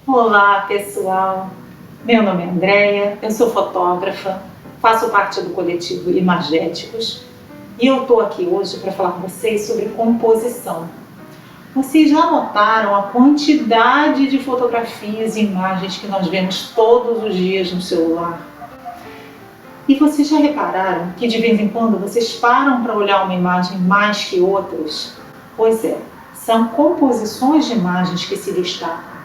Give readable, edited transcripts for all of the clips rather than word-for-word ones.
Olá, pessoal. Meu nome é Andréia, eu sou fotógrafa, faço parte do coletivo Imagéticos e eu estou aqui hoje para falar com vocês sobre composição. Vocês já notaram a quantidade de fotografias e imagens que nós vemos todos os dias no celular? E vocês já repararam que de vez em quando vocês param para olhar uma imagem mais que outras? Pois é, são composições de imagens que se destacam.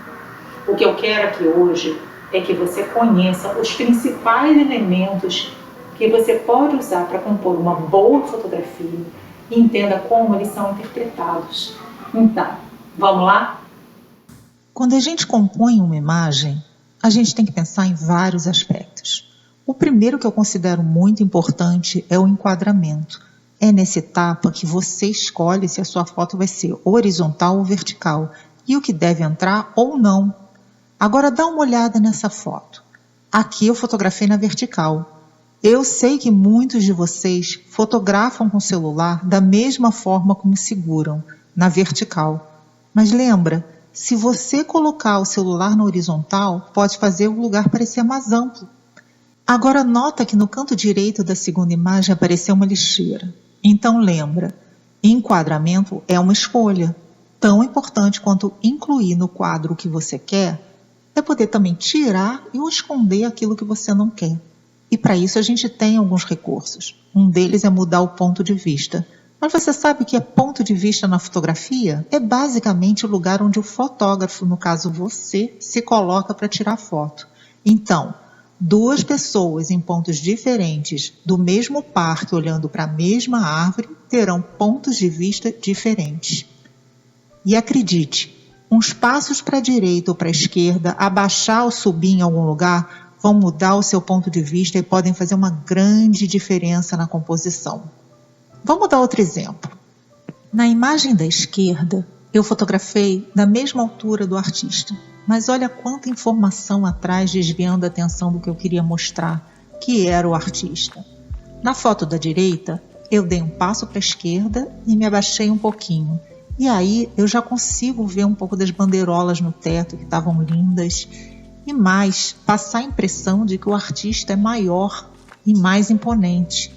O que eu quero aqui hoje é que você conheça os principais elementos que você pode usar para compor uma boa fotografia e entenda como eles são interpretados. Então, vamos lá? Quando a gente compõe uma imagem, a gente tem que pensar em vários aspectos. O primeiro que eu considero muito importante é o enquadramento. É nessa etapa que você escolhe se a sua foto vai ser horizontal ou vertical e o que deve entrar ou não. Agora dá uma olhada nessa foto. Aqui eu fotografei na vertical. Eu sei que muitos de vocês fotografam com o celular da mesma forma como seguram, na vertical. Mas lembra, se você colocar o celular na horizontal, pode fazer o lugar parecer mais amplo. Agora nota que no canto direito da segunda imagem apareceu uma lixeira. Então lembra, enquadramento é uma escolha. Tão importante quanto incluir no quadro o que você quer, é poder também tirar e esconder aquilo que você não quer. E para isso a gente tem alguns recursos. Um deles é mudar o ponto de vista. Mas você sabe o que é ponto de vista na fotografia? É basicamente o lugar onde o fotógrafo, no caso você, se coloca para tirar foto. Então, duas pessoas em pontos diferentes do mesmo parque olhando para a mesma árvore terão pontos de vista diferentes. E acredite, uns passos para a direita ou para a esquerda, abaixar ou subir em algum lugar, vão mudar o seu ponto de vista e podem fazer uma grande diferença na composição. Vamos dar outro exemplo. Na imagem da esquerda, eu fotografei da mesma altura do artista, mas olha quanta informação atrás desviando a atenção do que eu queria mostrar, que era o artista. Na foto da direita, eu dei um passo para a esquerda e me abaixei um pouquinho. E aí eu já consigo ver um pouco das bandeirolas no teto que estavam lindas e mais, passar a impressão de que o artista é maior e mais imponente.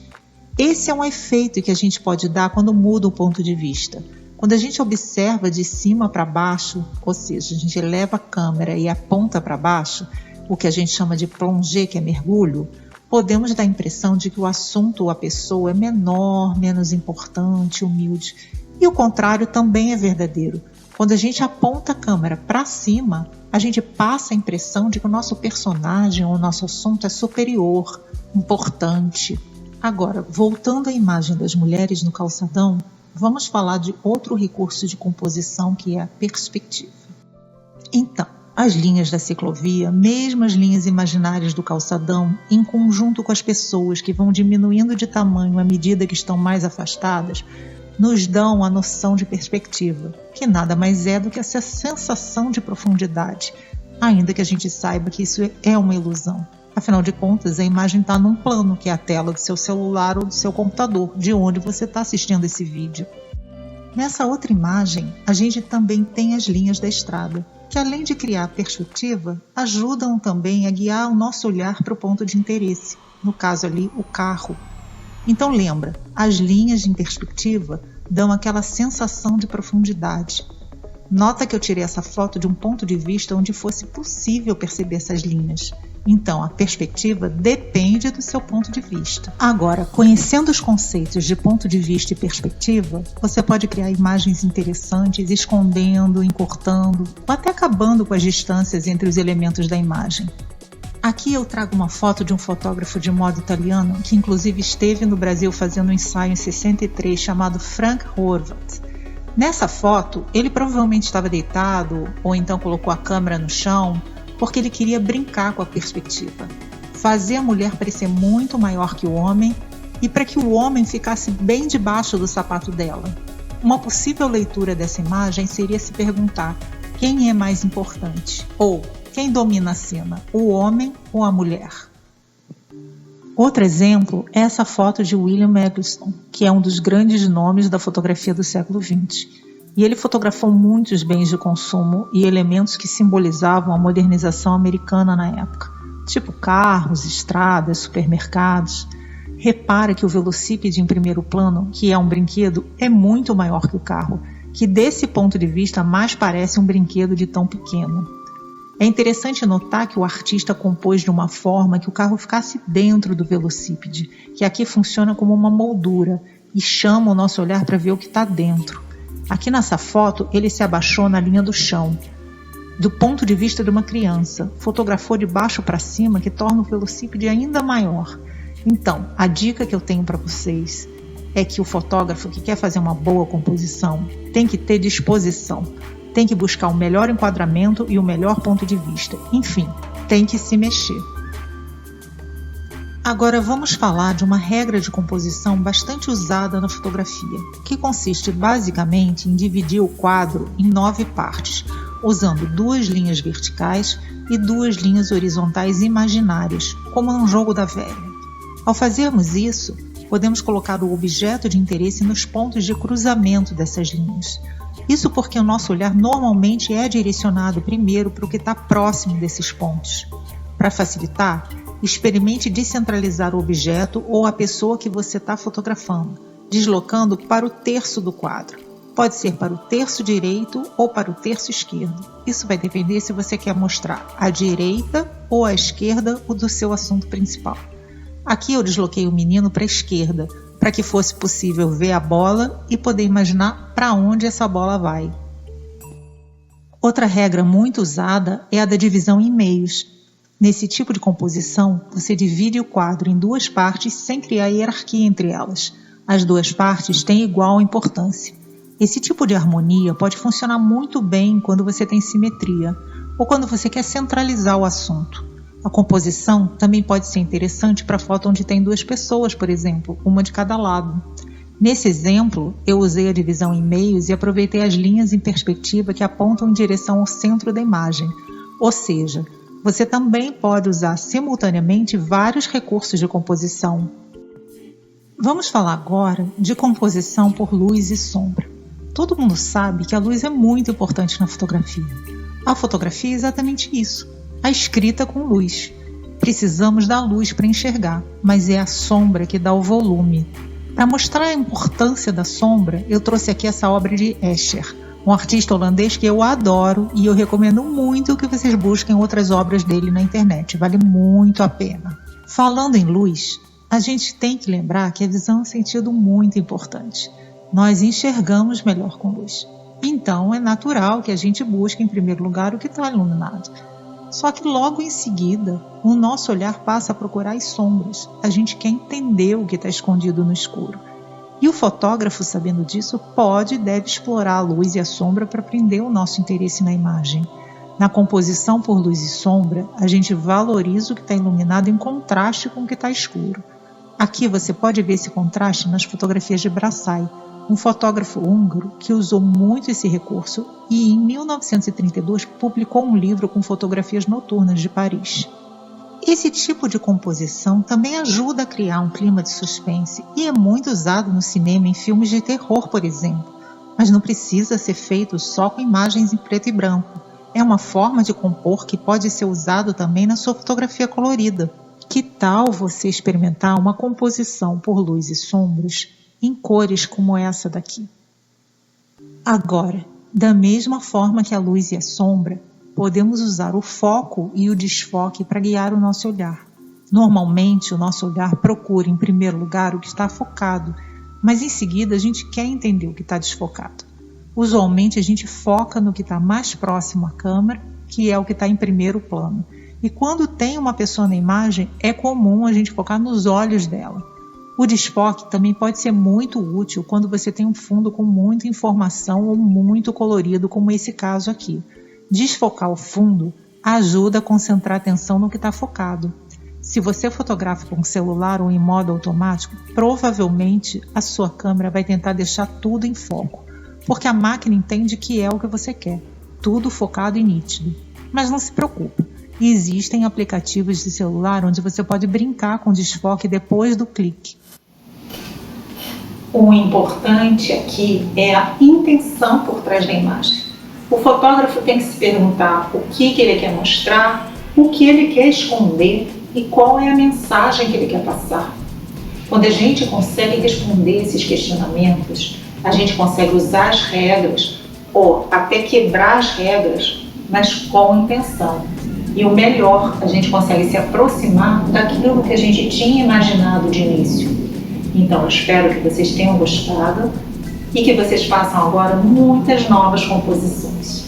Esse é um efeito que a gente pode dar quando muda o ponto de vista. Quando a gente observa de cima para baixo, ou seja, a gente eleva a câmera e aponta para baixo, o que a gente chama de plongée, que é mergulho, podemos dar a impressão de que o assunto ou a pessoa é menor, menos importante, humilde. E o contrário também é verdadeiro. Quando a gente aponta a câmera para cima, a gente passa a impressão de que o nosso personagem ou o nosso assunto é superior, importante. Agora, voltando à imagem das mulheres no calçadão, vamos falar de outro recurso de composição que é a perspectiva. Então, as linhas da ciclovia, mesmo as linhas imaginárias do calçadão, em conjunto com as pessoas que vão diminuindo de tamanho à medida que estão mais afastadas, nos dão a noção de perspectiva, que nada mais é do que essa sensação de profundidade, ainda que a gente saiba que isso é uma ilusão. Afinal de contas, a imagem está num plano, que é a tela do seu celular ou do seu computador, de onde você está assistindo esse vídeo. Nessa outra imagem, a gente também tem as linhas da estrada, que além de criar perspectiva, ajudam também a guiar o nosso olhar para o ponto de interesse, no caso ali, o carro. Então lembra, as linhas em perspectiva dão aquela sensação de profundidade. Nota que eu tirei essa foto de um ponto de vista onde fosse possível perceber essas linhas. Então, a perspectiva depende do seu ponto de vista. Agora, conhecendo os conceitos de ponto de vista e perspectiva, você pode criar imagens interessantes, escondendo, encurtando, ou até acabando com as distâncias entre os elementos da imagem. Aqui eu trago uma foto de um fotógrafo de moda italiano, que inclusive esteve no Brasil fazendo um ensaio em 63, chamado Frank Horvath. Nessa foto, ele provavelmente estava deitado, ou então colocou a câmera no chão, porque ele queria brincar com a perspectiva, fazer a mulher parecer muito maior que o homem e para que o homem ficasse bem debaixo do sapato dela. Uma possível leitura dessa imagem seria se perguntar quem é mais importante, ou quem domina a cena, o homem ou a mulher? Outro exemplo é essa foto de William Eggleston, que é um dos grandes nomes da fotografia do século XX. e ele fotografou muitos bens de consumo e elementos que simbolizavam a modernização americana na época, tipo carros, estradas, supermercados. Repara que o velocípede em primeiro plano, que é um brinquedo, é muito maior que o carro, que desse ponto de vista mais parece um brinquedo de tão pequeno. É interessante notar que o artista compôs de uma forma que o carro ficasse dentro do velocípede, que aqui funciona como uma moldura e chama o nosso olhar para ver o que está dentro. Aqui nessa foto, ele se abaixou na linha do chão, do ponto de vista de uma criança, fotografou de baixo para cima, que torna o velocípede ainda maior. Então, a dica que eu tenho para vocês é que o fotógrafo que quer fazer uma boa composição tem que ter disposição, tem que buscar o melhor enquadramento e o melhor ponto de vista. Enfim, tem que se mexer. Agora vamos falar de uma regra de composição bastante usada na fotografia, que consiste basicamente em dividir o quadro em 9 partes, usando 2 linhas verticais e 2 linhas horizontais imaginárias, como num jogo da velha. Ao fazermos isso, podemos colocar o objeto de interesse nos pontos de cruzamento dessas linhas. Isso porque o nosso olhar normalmente é direcionado primeiro para o que está próximo desses pontos. Para facilitar, experimente descentralizar o objeto ou a pessoa que você está fotografando, deslocando para o terço do quadro. Pode ser para o terço direito ou para o terço esquerdo. Isso vai depender se você quer mostrar à direita ou à esquerda o do seu assunto principal. Aqui eu desloquei o menino para a esquerda, para que fosse possível ver a bola e poder imaginar para onde essa bola vai. Outra regra muito usada é a da divisão em meios. Nesse tipo de composição, você divide o quadro em 2 partes sem criar hierarquia entre elas. As 2 partes têm igual importância. Esse tipo de harmonia pode funcionar muito bem quando você tem simetria ou quando você quer centralizar o assunto. A composição também pode ser interessante para foto onde tem 2 pessoas, por exemplo, uma de cada lado. Nesse exemplo, eu usei a divisão em meios e aproveitei as linhas em perspectiva que apontam em direção ao centro da imagem. Ou seja, você também pode usar simultaneamente vários recursos de composição. Vamos falar agora de composição por luz e sombra. Todo mundo sabe que a luz é muito importante na fotografia. A fotografia é exatamente isso. A escrita com luz. Precisamos da luz para enxergar, mas é a sombra que dá o volume. Para mostrar a importância da sombra, eu trouxe aqui essa obra de Escher, um artista holandês que eu adoro e eu recomendo muito que vocês busquem outras obras dele na internet, vale muito a pena. Falando em luz, a gente tem que lembrar que a visão é um sentido muito importante. Nós enxergamos melhor com luz. Então é natural que a gente busque em primeiro lugar o que está iluminado. Só que logo em seguida, o nosso olhar passa a procurar as sombras. A gente quer entender o que está escondido no escuro. E o fotógrafo, sabendo disso, pode e deve explorar a luz e a sombra para prender o nosso interesse na imagem. Na composição por luz e sombra, a gente valoriza o que está iluminado em contraste com o que está escuro. Aqui você pode ver esse contraste nas fotografias de Brassai, um fotógrafo húngaro que usou muito esse recurso e em 1932 publicou um livro com fotografias noturnas de Paris. Esse tipo de composição também ajuda a criar um clima de suspense e é muito usado no cinema em filmes de terror, por exemplo, mas não precisa ser feito só com imagens em preto e branco. É uma forma de compor que pode ser usado também na sua fotografia colorida. Que tal você experimentar uma composição por luz e sombras em cores como essa daqui? Agora, da mesma forma que a luz e a sombra, podemos usar o foco e o desfoque para guiar o nosso olhar. Normalmente, o nosso olhar procura, em primeiro lugar, o que está focado, mas em seguida a gente quer entender o que está desfocado. Usualmente, a gente foca no que está mais próximo à câmera, que é o que está em primeiro plano. E quando tem uma pessoa na imagem, é comum a gente focar nos olhos dela. O desfoque também pode ser muito útil quando você tem um fundo com muita informação ou muito colorido, como esse caso aqui. Desfocar o fundo ajuda a concentrar a atenção no que está focado. Se você fotografa com celular ou em modo automático, provavelmente a sua câmera vai tentar deixar tudo em foco, porque a máquina entende que é o que você quer, tudo focado e nítido. Mas não se preocupe, existem aplicativos de celular onde você pode brincar com desfoque depois do clique. O importante aqui é a intenção por trás da imagem. O fotógrafo tem que se perguntar o que ele quer mostrar, o que ele quer esconder e qual é a mensagem que ele quer passar. Quando a gente consegue responder esses questionamentos, a gente consegue usar as regras ou até quebrar as regras, mas com intenção. E o melhor, a gente consegue se aproximar daquilo que a gente tinha imaginado de início. Então, eu espero que vocês tenham gostado e que vocês façam agora muitas novas composições.